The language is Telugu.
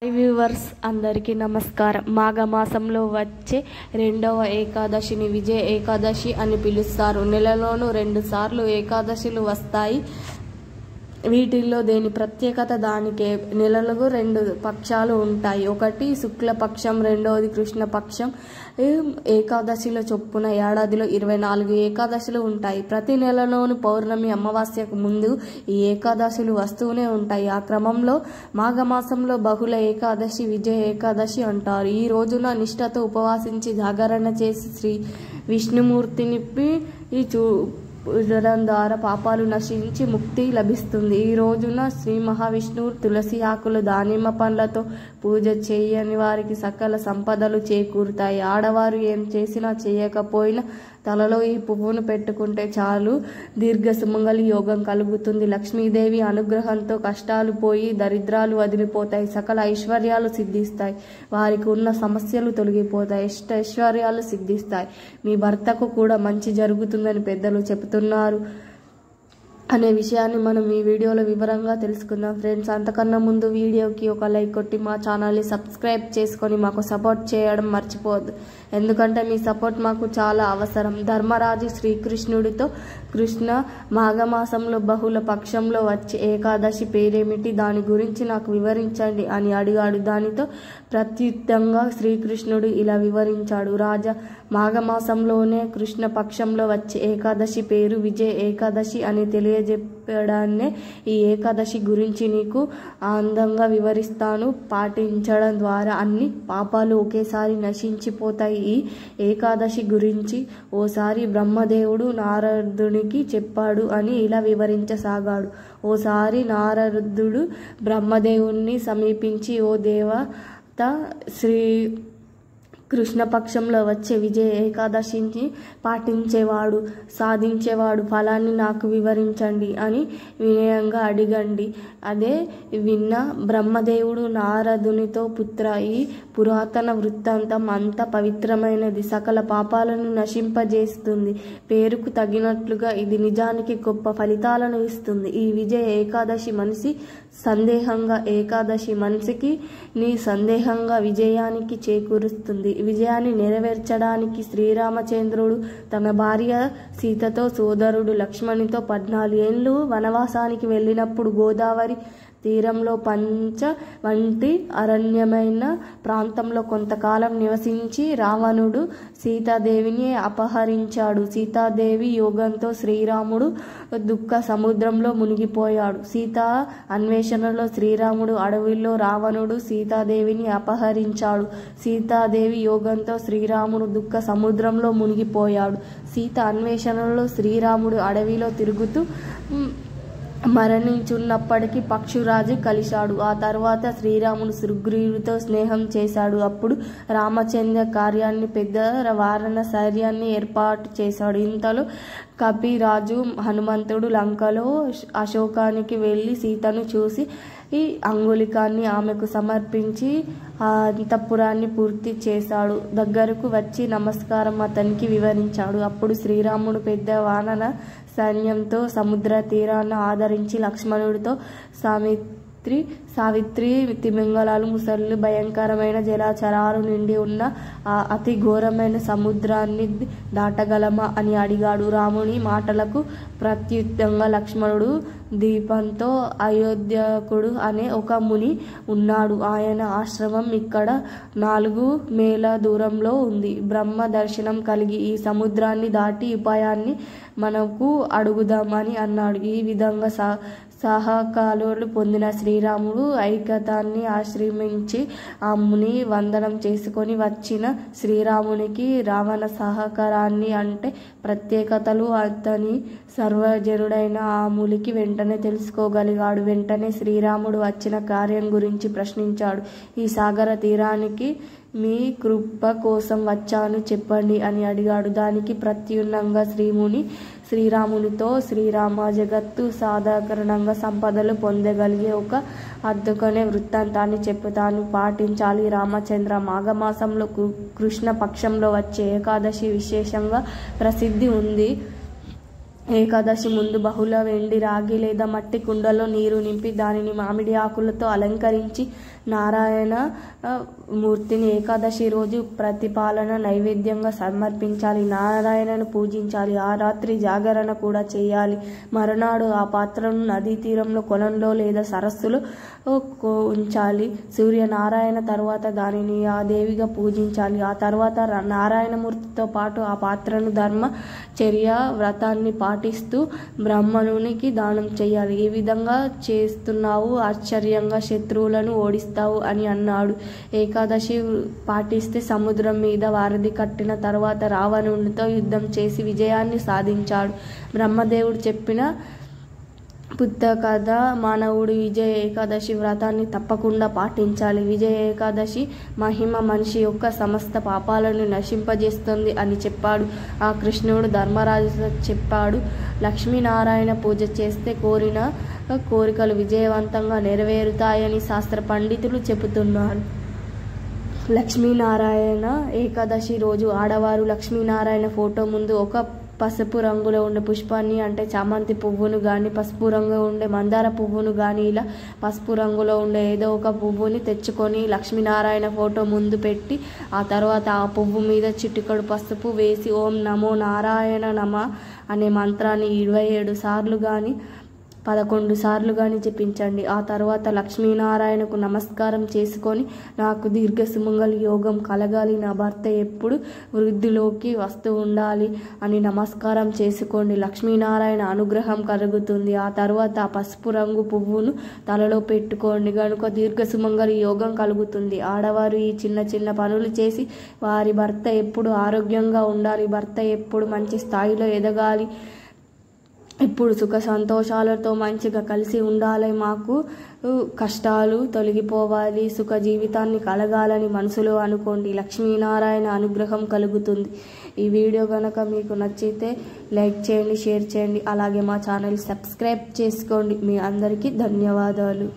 వ్యూవర్స్ అందరికీ నమస్కారం. మాఘమాసంలో వచ్చే రెండవ ఏకాదశిని విజయ ఏకాదశి అని పిలుస్తారు. నెలలోనూ 2 సార్లు ఏకాదశులు వస్తాయి. వీటిల్లో దేని ప్రత్యేకత దానికే. నెలలకు 2 పక్షాలు ఉంటాయి. ఒకటి శుక్లపక్షం, రెండవది కృష్ణపక్షం. ఏకాదశిల చొప్పున ఏడాదిలో 24 ఏకాదశులు ఉంటాయి. ప్రతి నెలలోనూ పౌర్ణమి అమావాస్యకు ముందు ఈ ఏకాదశులు వస్తూనే ఉంటాయి. ఆ క్రమంలో మాఘమాసంలో బహుళ ఏకాదశి విజయ ఏకాదశి అంటారు. ఈ రోజున నిష్ఠతో ఉపవాసించి జాగరణ చేసి శ్రీ విష్ణుమూర్తిని పూజడం ద్వారా పాపాలు నశించి ముక్తి లభిస్తుంది. ఈ రోజున శ్రీ మహావిష్ణువు తులసి ఆకులు, దానిమ్మ పండ్లతో పూజ చేయని వారికి సకల సంపదలు చేకూరుతాయి. ఆడవారు ఏం చేసినా చేయకపోయినా తలలో ఈ పువ్వును పెట్టుకుంటే చాలు దీర్ఘ సుమంగళి యోగం కలుగుతుంది. లక్ష్మీదేవి అనుగ్రహంతో కష్టాలు పోయి దరిద్రాలు వదిలిపోతాయి. సకల ఐశ్వర్యాలు సిద్ధిస్తాయి. వారికి ఉన్న సమస్యలు తొలగిపోతాయి. ఐశ్వర్యాలు సిద్ధిస్తాయి. మీ భర్తకు కూడా మంచి జరుగుతుందని పెద్దలు చెబుతున్నారు అనే విషయాన్ని మనం ఈ వీడియోలో వివరంగా తెలుసుకుందాం. ఫ్రెండ్స్, అంతకన్నా ముందు వీడియోకి ఒక లైక్ కొట్టి మా ఛానల్ని సబ్స్క్రైబ్ చేసుకొని మాకు సపోర్ట్ చేయడం మర్చిపోవద్దు. ఎందుకంటే మీ సపోర్ట్ మాకు చాలా అవసరం. ధర్మరాజు శ్రీకృష్ణుడితో కృష్ణ మాఘమాసంలో బహుళ పక్షంలో వచ్చే ఏకాదశి పేరేమిటి, దాని గురించి నాకు వివరించండి అని అడిగాడు. దానితో ప్రత్యుత్తంగా శ్రీకృష్ణుడు ఇలా వివరించాడు. రాజా, మాఘమాసంలోనే కృష్ణ పక్షంలో వచ్చే ఏకాదశి పేరు విజయ ఏకాదశి అని తెలియజెప్పడాన్నే ఈ ఏకాదశి గురించి నీకు అందంగా వివరిస్తాను. పాటించడం ద్వారా అన్ని పాపాలు ఒకేసారి నశించిపోతాయి. ఈ ఏకాదశి గురించి ఓసారి బ్రహ్మదేవుడు నారదునికి చెప్పాడు అని ఇలా వివరించసాగాడు. ఓసారి నారదుడు బ్రహ్మదేవుణ్ణి సమీపించి, ఓ దేవత, శ్రీ కృష్ణపక్షంలో వచ్చే విజయ ఏకాదశిని పాటించేవాడు, సాధించేవాడు ఫలాన్ని నాకు వివరించండి అని వినయంగా అడిగండి. అదే విన్న బ్రహ్మదేవుడు నారదునితో, పుత్ర, ఈ పురాతన వృత్తాంతం అంత పవిత్రమైనది, సకల పాపాలను నశింపజేస్తుంది. పేరుకు తగినట్లుగా ఇది నిజానికి గొప్ప ఫలితాలను ఇస్తుంది. ఈ విజయ ఏకాదశి మనిషికి నీ సందేహంగా విజయానికి చేకూరుస్తుంది. విజయాన్ని నెరవేర్చడానికి శ్రీరామచంద్రుడు తన భార్య సీతతో, సోదరుడు లక్ష్మణునితో 14 ఏళ్ళు వనవాసానికి వెళ్ళినప్పుడు గోదావరి తీరంలో పంచ వంటి అరణ్యమైన ప్రాంతంలో కొంతకాలం నివసించి రావణుడు సీతాదేవిని అపహరించాడు. సీతాదేవి యోగంతో శ్రీరాముడు దుఃఖ సముద్రంలో మునిగిపోయాడు. సీతా అన్వేషణలో శ్రీరాముడు అడవిలో రావణుడు సీతాదేవిని అపహరించాడు. సీతాదేవి యోగంతో శ్రీరాముడు దుఃఖ సముద్రంలో మునిగిపోయాడు. సీత అన్వేషణలో శ్రీరాముడు అడవిలో తిరుగుతూ మరణించున్నప్పటికీ పక్షురాజు కలిశాడు. ఆ తర్వాత శ్రీరాముడు సుగ్రీవుడితో స్నేహం చేశాడు. అప్పుడు రామచంద్ర కార్యాన్ని పెద్ద వారణాసైన్యాన్ని ఏర్పాటు చేశాడు. ఇంతలో కపిరాజు హనుమంతుడు లంకలో అశోకానికి వెళ్ళి సీతను చూసి ఈ అంగుళికాన్ని ఆమెకు సమర్పించి ఆ అంతఃపురాన్ని పూర్తి చేశాడు. దగ్గరకు వచ్చి నమస్కారం అతనికి వివరించాడు. అప్పుడు శ్రీరాముడు పెద్ద వానర సైన్యంతో సముద్ర తీరాన్ని ఆదరించి లక్ష్మణుడితో, సావిత్రి, తిమింగలాలు, ముసళ్ళు, భయంకరమైన జలచరాలు నిండి ఉన్న ఆ అతి ఘోరమైన సముద్రాన్ని దాటగలమా అని అడిగాడు. రాముని మాటలకు ప్రత్యుత్తంగా లక్ష్మణుడు, దీపంతో అయోధ్యకుడు అనే ఒక ముని ఉన్నాడు. ఆయన ఆశ్రమం ఇక్కడ 4 మైళ్ళ దూరంలో ఉంది. బ్రహ్మ దర్శనం కలిగి ఈ సముద్రాన్ని దాటి ఉపాయాన్ని మనకు అడుగుదామని అన్నాడు. ఈ విధంగా సహకాలులు పొందిన శ్రీరాముడు ఐకతాన్ని ఆశ్రమించి ఆ ముని వందనం చేసుకొని వచ్చిన శ్రీరామునికి రావణ సహకారాన్ని అంటే ప్రత్యేకతలు అతని సర్వజనుడైన ఆ మునికి వెంటనే తెలుసుకోగలిగాడు. వెంటనే శ్రీరాముడు వచ్చిన కార్యం గురించి ప్రశ్నించాడు. ఈ సాగర తీరానికి మీ కృప కోసం వచ్చాను, చెప్పండి అని అడిగాడు. దానికి ప్రత్యున్నంగా శ్రీరామునితో, శ్రీరామ, జగత్తు సాధారణంగా సంపదలు పొందగలిగే ఒక అద్దుకునే వృత్తాంతాన్ని చెప్పుతాను, పాటించాలి. రామచంద్ర, మాఘమాసంలో కృష్ణ పక్షంలో వచ్చే ఏకాదశి విశేషంగా ప్రసిద్ధి ఉంది. ఏకాదశి ముందు బహుళ వెండి, రాగి లేదా మట్టి కుండలో నీరు నింపి దానిని మామిడి ఆకులతో అలంకరించి నారాయణ మూర్తిని ఏకాదశి రోజు ప్రతిపాలన నైవేద్యంగా సమర్పించాలి. నారాయణను పూజించాలి. ఆ రాత్రి జాగరణ కూడా చేయాలి. మరునాడు ఆ పాత్రను నదీ తీరంలో, కొలంలో లేదా సరస్సులో ఉంచాలి. సూర్యనారాయణ తర్వాత దానిని ఆ దేవిగా పూజించాలి. ఆ తర్వాత నారాయణమూర్తితో పాటు ఆ పాత్రను ధర్మచర్య వ్రతాన్ని పాటిస్తూ బ్రాహ్మణునికి దానం చేయాలి. ఈ విధంగా చేస్తున్నావు, ఆశ్చర్యంగా శత్రువులను ఓడిస్తావు అని అన్నాడు. ఏకాదశి పాటిస్తే సముద్రం మీద వారధి కట్టిన తర్వాత రావణునితో యుద్ధం చేసి విజయాన్ని సాధించాడు. బ్రహ్మదేవుడు చెప్పిన బుద్ధ కథ. మానవుడు విజయ ఏకాదశి వ్రతాన్ని తప్పకుండా పాటించాలి. విజయ ఏకాదశి మహిమ మనిషి యొక్క సమస్త పాపాలను నశింపజేస్తుంది అని చెప్పాడు. ఆ కృష్ణుడు ధర్మరాజుతో చెప్పాడు, లక్ష్మీనారాయణ పూజ చేస్తే కోరిన కోరికలు విజయవంతంగా నెరవేరుతాయని శాస్త్ర పండితులు చెబుతున్నారు. లక్ష్మీనారాయణ ఏకాదశి రోజు ఆడవారు లక్ష్మీనారాయణ ఫోటో ముందు ఒక పసుపు రంగులో ఉండే పుష్పాన్ని, అంటే చామంతి పువ్వును కానీ, పసుపు రంగులో ఉండే మందార పువ్వును కానీ, ఇలా పసుపు రంగులో ఉండే ఏదో ఒక పువ్వుని తెచ్చుకొని లక్ష్మీనారాయణ ఫోటో ముందు పెట్టి ఆ తర్వాత ఆ పువ్వు మీద చిటికెడు పసుపు వేసి ఓం నమో నారాయణ నమ అనే మంత్రాన్ని 27 సార్లు కానీ 11 సార్లు కానీ జపించండి. ఆ తర్వాత లక్ష్మీనారాయణకు నమస్కారం చేసుకొని, నాకు దీర్ఘ సుమంగళి యోగం కలగాలి, నా భర్త ఎప్పుడు వృద్ధిలోకి వస్తూ ఉండాలి అని నమస్కారం చేసుకోండి. లక్ష్మీనారాయణ అనుగ్రహం కలుగుతుంది. ఆ తర్వాత ఆ పసుపు రంగు పువ్వును తలలో పెట్టుకోండి కనుక దీర్ఘ సుమంగళి యోగం కలుగుతుంది. ఆడవారు ఈ చిన్న చిన్న పనులు చేసి వారి భర్త ఎప్పుడు ఆరోగ్యంగా ఉండాలి, భర్త ఎప్పుడు మంచి స్థాయిలో ఎదగాలి, ఇప్పుడు సుఖ సంతోషాలతో మంచిగా కలిసి ఉండాలి, మాకు కష్టాలు తొలగిపోవాలి, సుఖ జీవితాన్ని కలగాలని మనసులో అనుకోండి. లక్ష్మీనారాయణ అనుగ్రహం కలుగుతుంది. ఈ వీడియో కనుక మీకు నచ్చితే లైక్ చేయండి, షేర్ చేయండి, అలాగే మా ఛానల్ సబ్స్క్రైబ్ చేసుకోండి. మీ అందరికీ ధన్యవాదాలు.